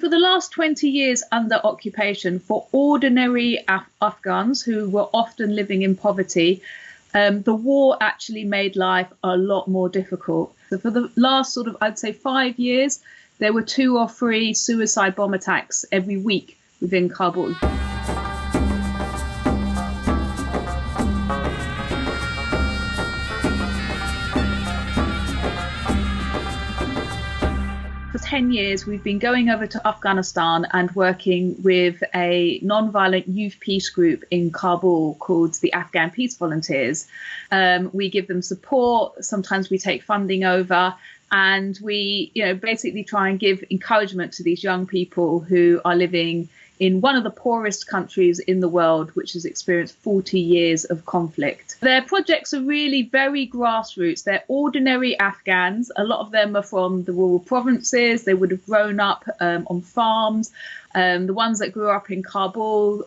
For the last 20 years under occupation, for ordinary Afghans who were often living in poverty, the war actually made life a lot more difficult. So for the last I'd say 5 years, there were 2 or 3 suicide bomb attacks every week within Kabul. For 10 years, we've been going over to Afghanistan and working with a non-violent youth peace group in Kabul called the Afghan Peace Volunteers. We give them support. Sometimes we take funding over, and we, basically try and give encouragement to these young people who are living in one of the poorest countries in the world, which has experienced 40 years of conflict. Their projects are really very grassroots. They're ordinary Afghans. A lot of them are from the rural provinces. They would have grown up on farms. The ones that grew up in Kabul,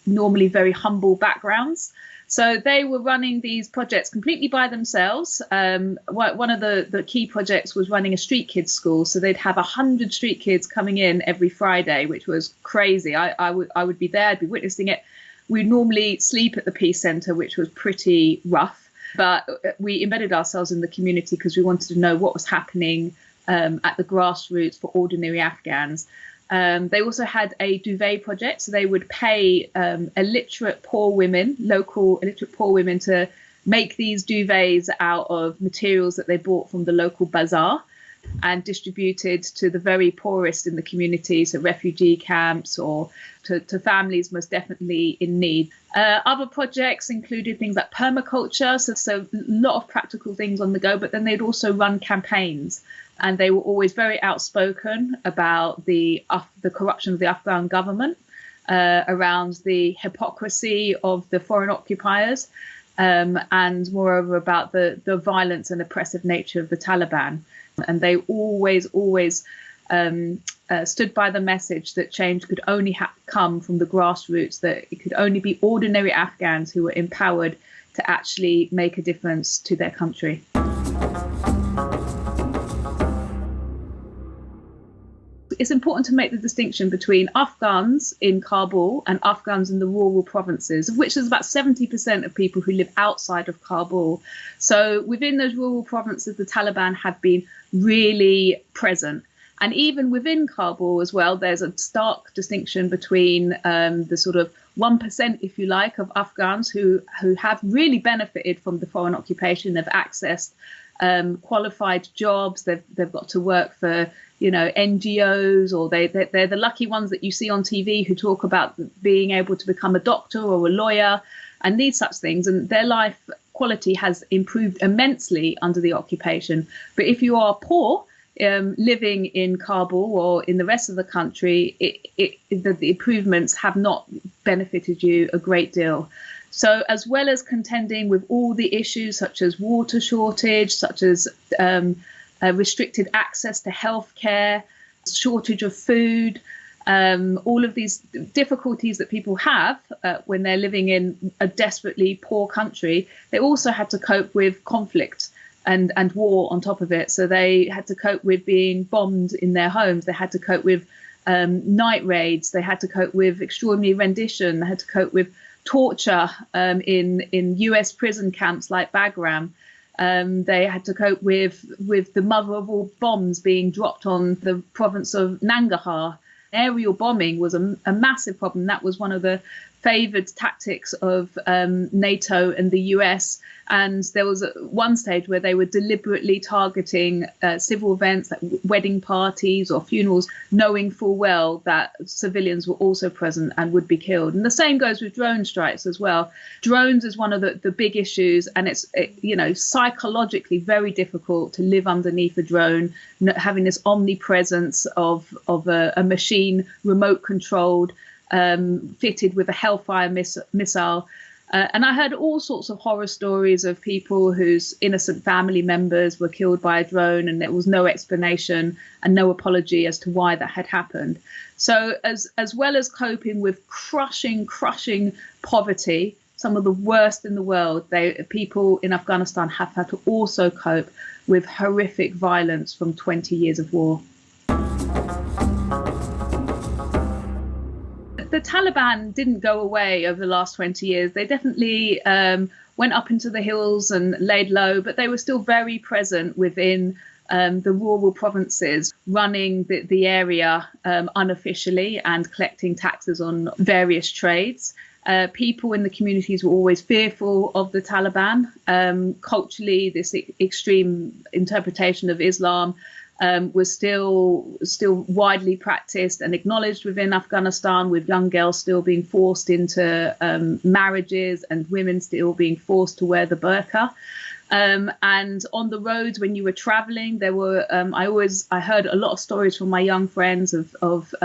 normally very humble backgrounds. So they were running these projects completely by themselves. One of the key projects was running a street kids school. So they'd have 100 street kids coming in every Friday, which was crazy. I would be there, I'd be witnessing it. We'd normally sleep at the Peace Centre, which was pretty rough. But we embedded ourselves in the community because we wanted to know what was happening at the grassroots for ordinary Afghans. They also had a duvet project, so they would pay illiterate poor women, local illiterate poor women, to make these duvets out of materials that they bought from the local bazaar and distributed to the very poorest in the community, so refugee camps or to families most definitely in need. Other projects included things like permaculture, so a lot of practical things on the go, but then they'd also run campaigns. And they were always very outspoken about the corruption of the Afghan government, around the hypocrisy of the foreign occupiers, and moreover about the violence and oppressive nature of the Taliban. And they always stood by the message that change could only come from the grassroots, that it could only be ordinary Afghans who were empowered to actually make a difference to their country. It's important to make the distinction between Afghans in Kabul and Afghans in the rural provinces, of which there's about 70% of people who live outside of Kabul. So within those rural provinces, the Taliban have been really present. And even within Kabul as well, there's a stark distinction between the 1%, if you like, of Afghans who have really benefited from the foreign occupation. They've accessed qualified jobs. They've got to work for NGOs, or they're the lucky ones that you see on TV who talk about being able to become a doctor or a lawyer and these such things. And their life quality has improved immensely under the occupation. But if you are poor, living in Kabul or in the rest of the country, the improvements have not benefited you a great deal. So as well as contending with all the issues such as water shortage, such as restricted access to healthcare, shortage of food, all of these difficulties that people have when they're living in a desperately poor country, they also had to cope with conflict and war on top of it. So they had to cope with being bombed in their homes. They had to cope with night raids. They had to cope with extraordinary rendition. They had to cope with torture in US prison camps like Bamyam. They had to cope with the mother of all bombs being dropped on the province of Nangarhar. Aerial bombing was a massive problem. That was one of the favoured tactics of NATO and the US. And there was one stage where they were deliberately targeting civil events like wedding parties or funerals, knowing full well that civilians were also present and would be killed. And the same goes with drone strikes as well. Drones is one of the big issues, and it's psychologically very difficult to live underneath a drone, having this omnipresence of a machine, remote controlled, fitted with a Hellfire missile. And I heard all sorts of horror stories of people whose innocent family members were killed by a drone, and there was no explanation and no apology as to why that had happened. So as well as coping with crushing poverty, some of the worst in the world, people in Afghanistan have had to also cope with horrific violence from 20 years of war. the Taliban didn't go away over the last 20 years. They definitely went up into the hills and laid low, but they were still very present within the rural provinces, running the area unofficially and collecting taxes on various trades. People in the communities were always fearful of the Taliban. Culturally, this extreme interpretation of Islam was still widely practiced and acknowledged within Afghanistan, with young girls still being forced into marriages and women still being forced to wear the burqa. And on the roads, when you were traveling, there were I heard a lot of stories from my young friends of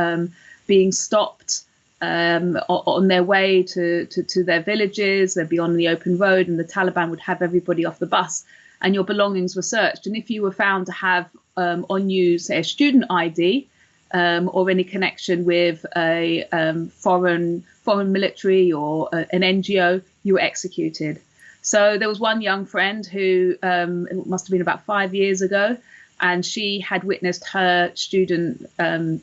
being stopped on their way to their villages. They'd be on the open road and the Taliban would have everybody off the bus and your belongings were searched. And if you were found to have on you, say, a student ID or any connection with a foreign military or an NGO, you were executed. So there was one young friend who it must have been about 5 years ago, and she had witnessed her student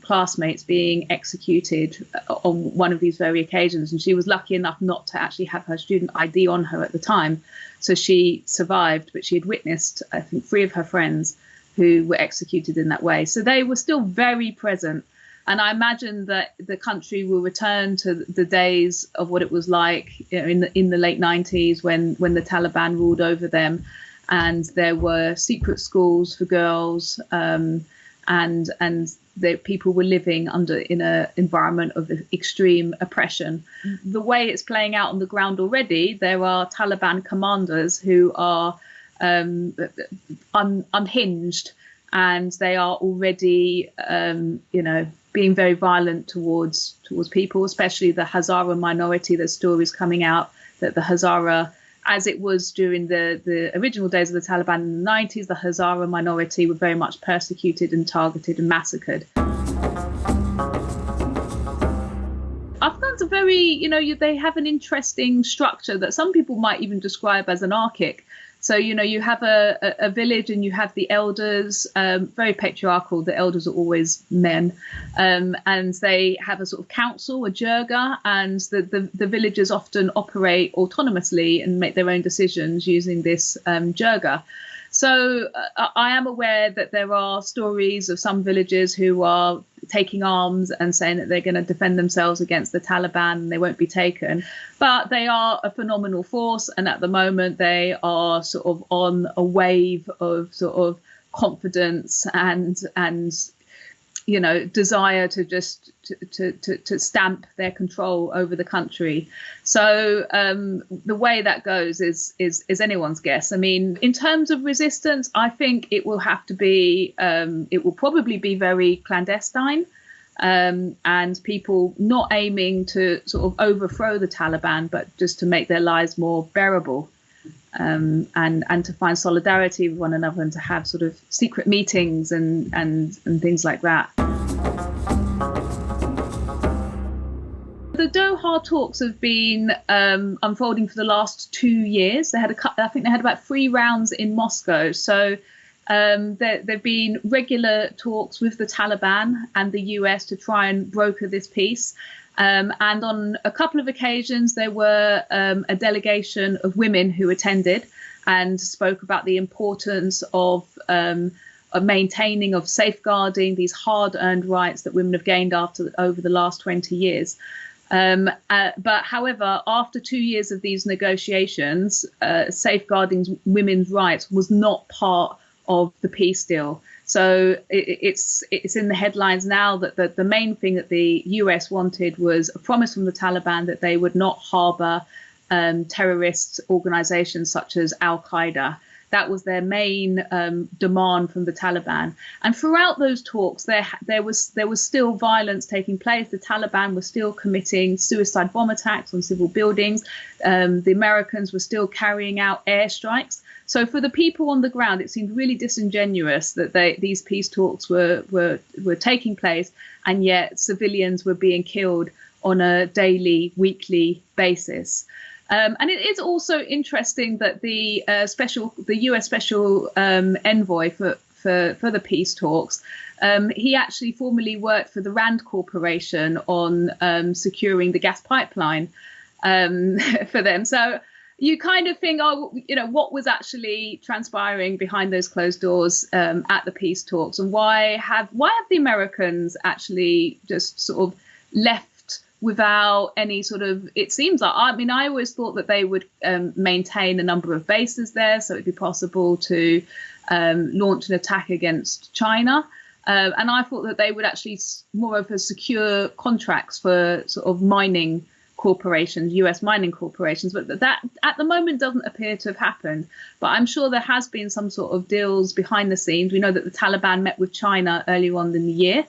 classmates being executed on one of these very occasions. And she was lucky enough not to actually have her student ID on her at the time. So she survived, but she had witnessed, I think, 3 of her friends who were executed in that way. So they were still very present. And I imagine that the country will return to the days of what it was like, you know, in the late 90s when the Taliban ruled over them. And there were secret schools for girls, and the people were living in an environment of extreme oppression. The way it's playing out on the ground already, there are Taliban commanders who are unhinged, and they are already, being very violent towards people, especially the Hazara minority. There's stories coming out that the Hazara, as it was during the original days of the Taliban in the 90s, the Hazara minority were very much persecuted and targeted and massacred. Afghans are very, they have an interesting structure that some people might even describe as anarchic. So, you have a village and you have the elders, very patriarchal. The elders are always men, and they have a sort of council, a jirga, and the villagers often operate autonomously and make their own decisions using this jirga. So I am aware that there are stories of some villagers who are taking arms and saying that they're going to defend themselves against the Taliban and they won't be taken. But they are a phenomenal force. And at the moment, they are sort of on a wave of sort of confidence and desire to just to stamp their control over the country. So the way that goes is anyone's guess. I mean, in terms of resistance, I think it will have to be, it will probably be very clandestine, and people not aiming to sort of overthrow the Taliban, but just to make their lives more bearable. And to find solidarity with one another and to have sort of secret meetings and things like that. The Doha talks have been unfolding for the last 2 years. I think they had about 3 rounds in Moscow. So there've been regular talks with the Taliban and the US to try and broker this peace. And on a couple of occasions, there were a delegation of women who attended and spoke about the importance of maintaining, of safeguarding these hard-earned rights that women have gained over the last 20 years. But however, after 2 years of these negotiations, safeguarding women's rights was not part of the peace deal. So it's in the headlines now that the main thing that the US wanted was a promise from the Taliban that they would not harbour terrorist organisations such as Al-Qaeda. That was their main demand from the Taliban. And throughout those talks, there was still violence taking place. The Taliban were still committing suicide bomb attacks on civil buildings. The Americans were still carrying out airstrikes. So for the people on the ground, it seemed really disingenuous that these peace talks were taking place, and yet civilians were being killed on a daily, weekly basis. And it is also interesting that the US special envoy for for the peace talks. He actually formerly worked for the Rand Corporation on securing the gas pipeline for them. So you kind of think, oh, you know, what was actually transpiring behind those closed doors at the peace talks, and why have the Americans actually just sort of left without any sort of, it seems like, I mean, I always thought that they would maintain a number of bases there, so it'd be possible to launch an attack against China. And I thought that they would actually more of a secure contracts for sort of mining corporations, US mining corporations, but that at the moment doesn't appear to have happened. But I'm sure there has been some sort of deals behind the scenes. We know that the Taliban met with China earlier on in the year.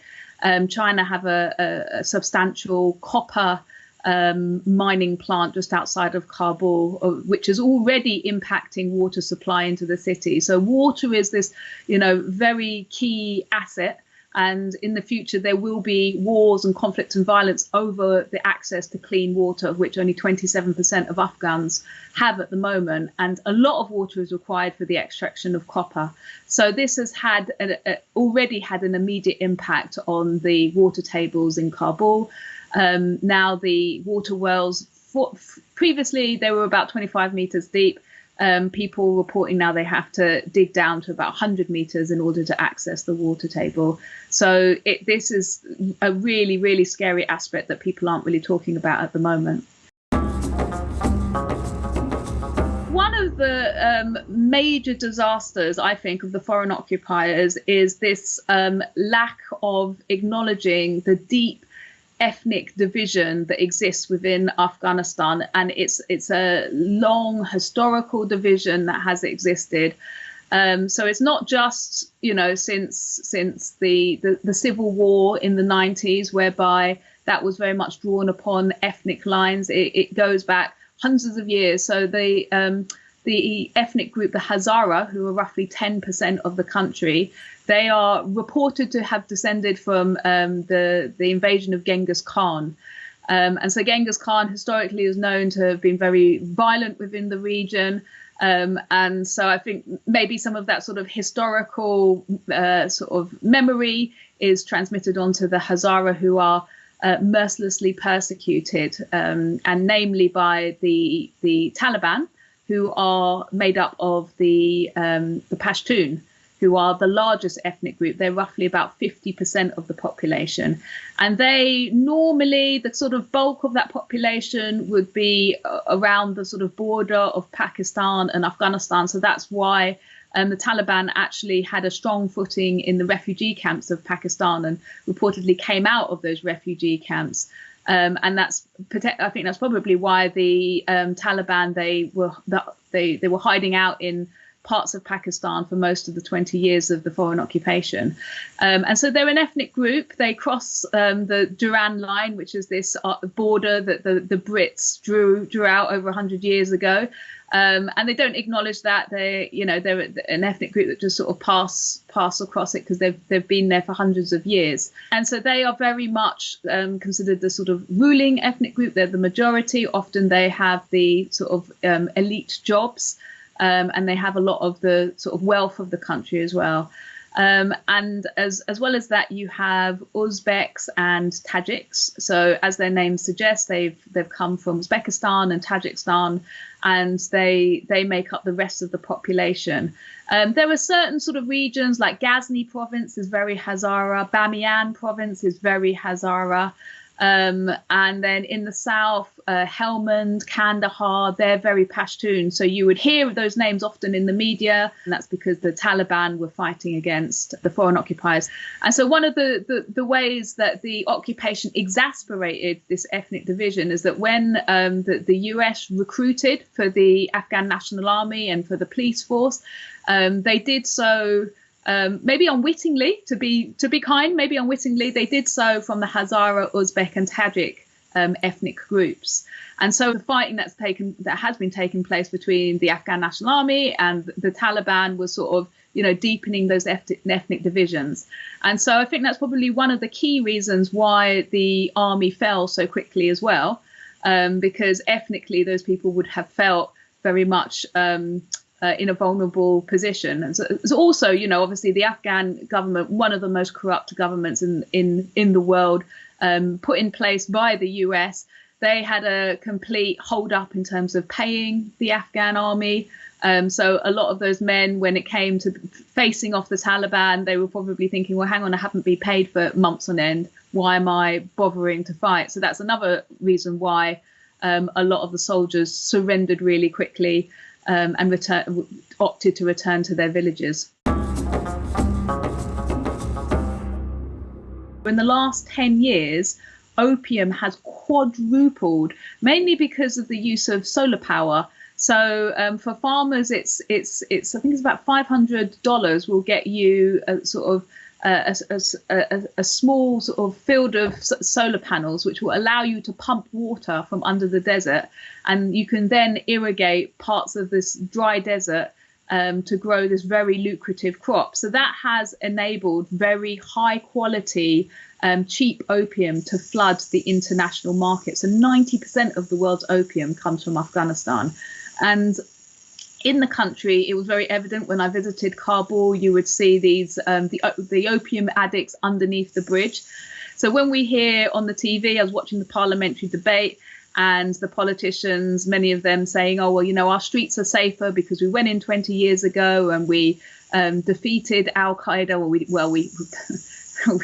China have a substantial copper mining plant just outside of Kabul, which is already impacting water supply into the city. So water is this, you know, very key asset. And in the future, there will be wars and conflict and violence over the access to clean water, of which only 27% of Afghans have at the moment. And a lot of water is required for the extraction of copper. So this has had already had an immediate impact on the water tables in Kabul. Now the water wells, previously they were about 25 meters deep. People reporting now they have to dig down to about 100 meters in order to access the water table. So this is a really, really scary aspect that people aren't really talking about at the moment. One of the major disasters, I think, of the foreign occupiers is this lack of acknowledging the deep ethnic division that exists within Afghanistan, and it's a long historical division that has existed. So it's not just, you know, since the civil war in the 90s, whereby that was very much drawn upon ethnic lines. It goes back hundreds of years. So the ethnic group, the Hazara, who are roughly 10% of the country, they are reported to have descended from the invasion of Genghis Khan. And so Genghis Khan historically is known to have been very violent within the region. And so I think maybe some of that sort of historical sort of memory is transmitted onto the Hazara, who are mercilessly persecuted, and namely by the Taliban, who are made up of the Pashtun, who are the largest ethnic group. They're roughly about 50% of the population. And they normally, the sort of bulk of that population would be around the sort of border of Pakistan and Afghanistan. So that's why the Taliban actually had a strong footing in the refugee camps of Pakistan and reportedly came out of those refugee camps. And I think that's probably why the Taliban, they were hiding out in parts of Pakistan for most of the 20 years of the foreign occupation. And so they're an ethnic group. They cross the Durand line, which is this border that the Brits drew out over 100 years ago. And they don't acknowledge that. They're an ethnic group that just sort of pass across it because they've been there for hundreds of years. And so they are very much considered the sort of ruling ethnic group. They're the majority. Often they have the sort of elite jobs. And they have a lot of the sort of wealth of the country as well. And as well as that, you have Uzbeks and Tajiks. So as their names suggest, they've come from Uzbekistan and Tajikistan, and they make up the rest of the population. There are certain sort of regions like Ghazni province is very Hazara, Bamyam province is very Hazara. And then in the south, Hellmand, Kandahar, they're very Pashtun. So you would hear those names often in the media, and that's because the Taliban were fighting against the foreign occupiers. And so one of the ways that the occupation exasperated this ethnic division is that when the US recruited for the Afghan National Army and for the police force, they did so maybe unwittingly, to be kind, maybe unwittingly, they did so from the Hazara, Uzbek and Tajik ethnic groups. And so the fighting that has been taking place between the Afghan National Army and the Taliban was sort of, you know, deepening those ethnic divisions. And so I think that's probably one of the key reasons why the army fell so quickly as well, because ethnically those people would have felt very much in a vulnerable position. And so it's also, obviously the Afghan government, one of the most corrupt governments in the world, put in place by the US. They had a complete hold up in terms of paying the Afghan army. So a lot of those men, when it came to facing off the Taliban, they were probably thinking, well, hang on, I haven't been paid for months on end. Why am I bothering to fight? So that's another reason why a lot of the soldiers surrendered really quickly and opted to return to their villages. In the last 10 years, opium has quadrupled, mainly because of the use of solar power. So for farmers, it's I think it's about $500 will get you a sort of a small sort of field of solar panels, which will allow you to pump water from under the desert, and you can then irrigate parts of this dry desert to grow this very lucrative crop. So that has enabled very high quality, cheap opium to flood the international market. So 90% of the world's opium comes from Afghanistan. And in the country, it was very evident when I visited Kabul. You would see these the opium addicts underneath the bridge. So when we hear on the TV, I was watching the parliamentary debate, and the politicians, many of them saying, oh, well, our streets are safer because we went in 20 years ago and we defeated Al-Qaeda. We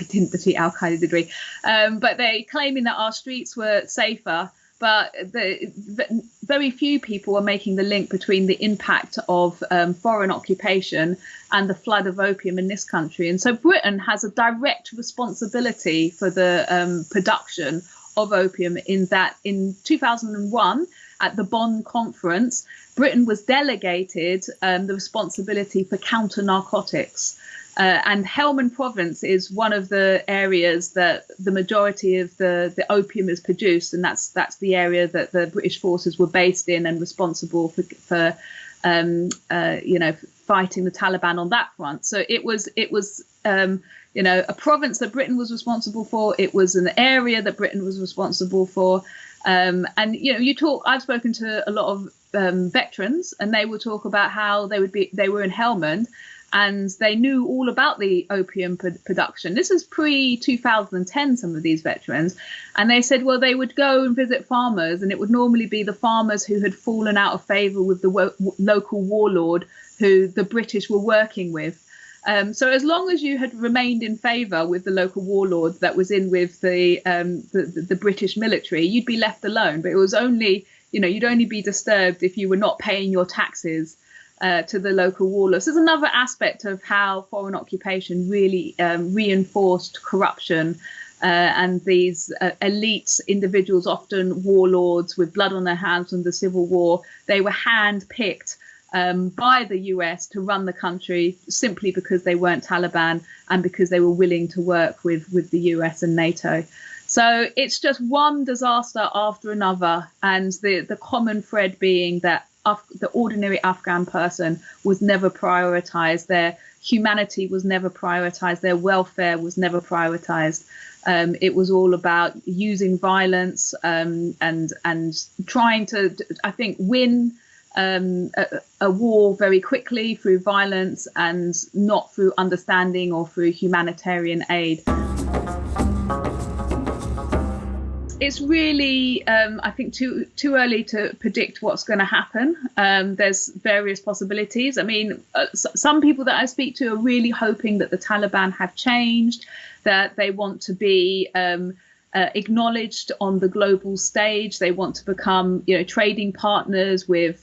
didn't defeat Al-Qaeda, did we? But they claiming that our streets were safer. But very few people are making the link between the impact of foreign occupation and the flood of opium in this country. And so Britain has a direct responsibility for the production of opium, in that in 2001 at the Bonn conference, Britain was delegated the responsibility for counter-narcotics. And Hellmand province is one of the areas that the majority of the opium is produced, and that's the area that the British forces were based in and responsible for fighting the Taliban on that front. So it was a province that Britain was responsible for. It was an area that Britain was responsible for. And I've spoken to a lot of veterans, and they will talk about how they were in Hellmand, and they knew all about the opium production. This is pre-2010, some of these veterans. And they said, well, they would go and visit farmers, and it would normally be the farmers who had fallen out of favour with the local warlord who the British were working with. So as long as you had remained in favour with the local warlord that was in with the British military, you'd be left alone. But it was only, you'd only be disturbed if you were not paying your taxes to the local warlords. There's another aspect of how foreign occupation really reinforced corruption, and these elite individuals, often warlords with blood on their hands from the Civil War, they were hand-picked by the US to run the country simply because they weren't Taliban and because they were willing to work with the US and NATO. So it's just one disaster after another, and the common thread being that the ordinary Afghan person was never prioritized. Their humanity was never prioritized. Their welfare was never prioritized. It was all about using violence and trying to, I think, win a war very quickly through violence and not through understanding or through humanitarian aid. It's really, I think, too early to predict what's going to happen. There's various possibilities. I mean, some people that I speak to are really hoping that the Taliban have changed, that they want to be acknowledged on the global stage. They want to become, trading partners with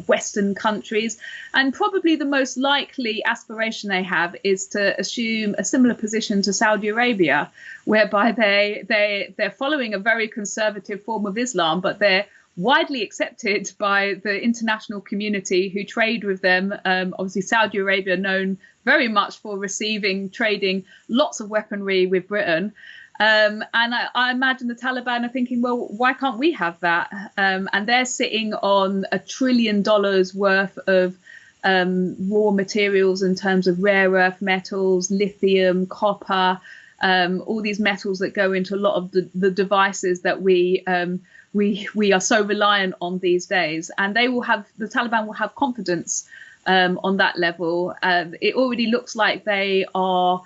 Western countries, and probably the most likely aspiration they have is to assume a similar position to Saudi Arabia, whereby they're following a very conservative form of Islam, but they're widely accepted by the international community who trade with them. Obviously, Saudi Arabia known very much for trading lots of weaponry with Britain. And I imagine the Taliban are thinking, well, why can't we have that? And they're sitting on $1 trillion worth of raw materials in terms of rare earth metals, lithium, copper, all these metals that go into a lot of the devices that we are so reliant on these days. And the Taliban will have confidence on that level. It already looks like they are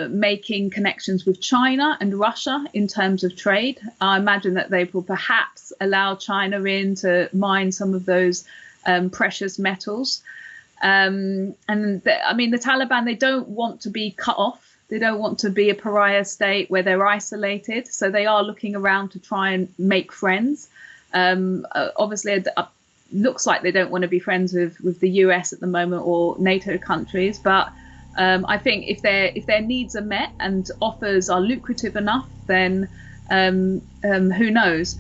making connections with China and Russia in terms of trade. I imagine that they will perhaps allow China in to mine some of those precious metals. The Taliban, they don't want to be cut off. They don't want to be a pariah state where they're isolated. So they are looking around to try and make friends. Obviously, it looks like they don't want to be friends with the US at the moment or NATO countries. But I think if their needs are met and offers are lucrative enough, then who knows?